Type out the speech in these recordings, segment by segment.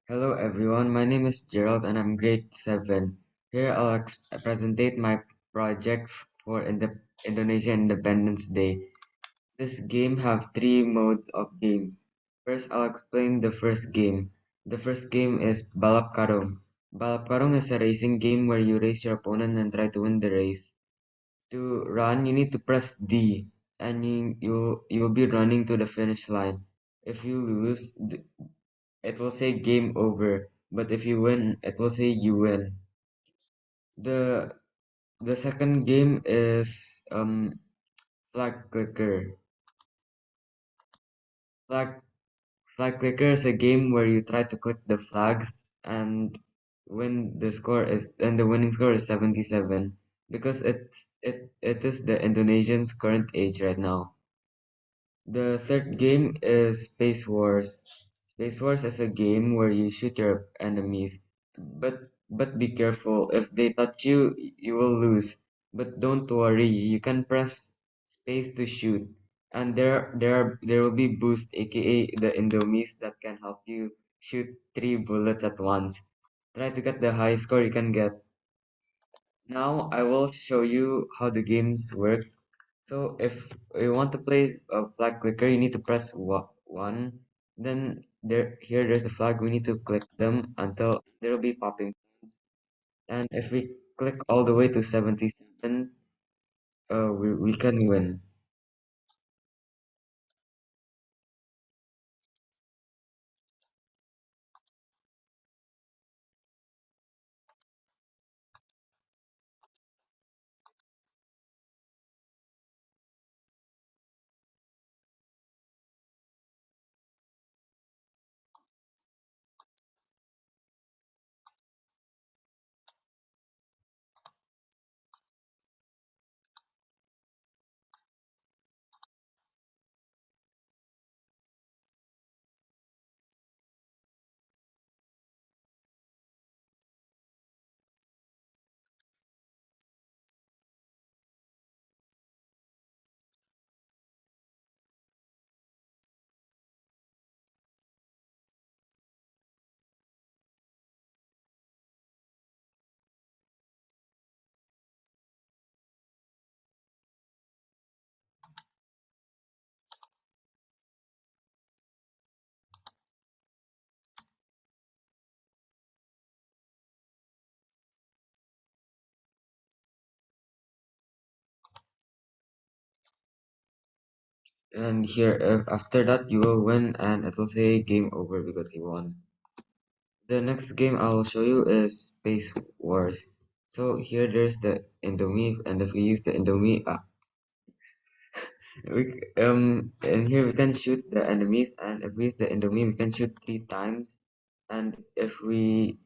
Hello everyone, my name is Gerald and I'm grade 7. Here I'll present my project for Indonesia Independence Day. This game have three modes of games. First, I'll explain the first game. The first game is Balap Karung. Balap Karung is a racing game where you race your opponent and try to win the race. To run, you need to press D and you'll be running to the finish line. If you lose, it will say game over, but if you win, it will say you win. The the second game is flag clicker. Flag flag clicker is a game where you try to click the flags and the winning score is 77 because it is the Indonesians' current age right now. The third game is Space Wars. Space Wars is a game where you shoot your enemies, but be careful. If they touch you, you will lose. But don't worry, you can press space to shoot, and there will be boost, aka the Indomies that can help you shoot three bullets at once. Try to get the highest score you can get. Now I will show you how the games work. So if you want to play a flag clicker, you need to press one. Then there's a flag. We need to click them until there will be popping. And if we click all the way to 77, we can win. And here, after that, you will win, and it will say game over because you won. The next game I will show you is Space Wars. So here there's the Indomie, and if we use the Indomie, and here we can shoot the enemies, and if we use the Indomie, we can shoot three times, and if we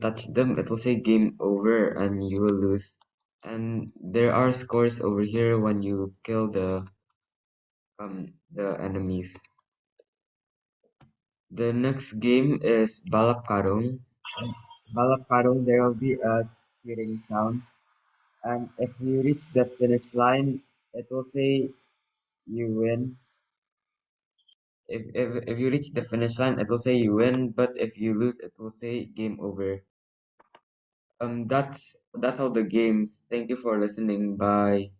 touch them, it will say game over, and you will lose. And there are scores over here when you kill the enemies. The next game is Balap Karung. In Balap Karung, there will be a cheering sound, and if you reach the finish line, it will say you win. If you reach the finish line, it will say you win, but if you lose, it will say game over. That's all the games. Thank you for listening. Bye.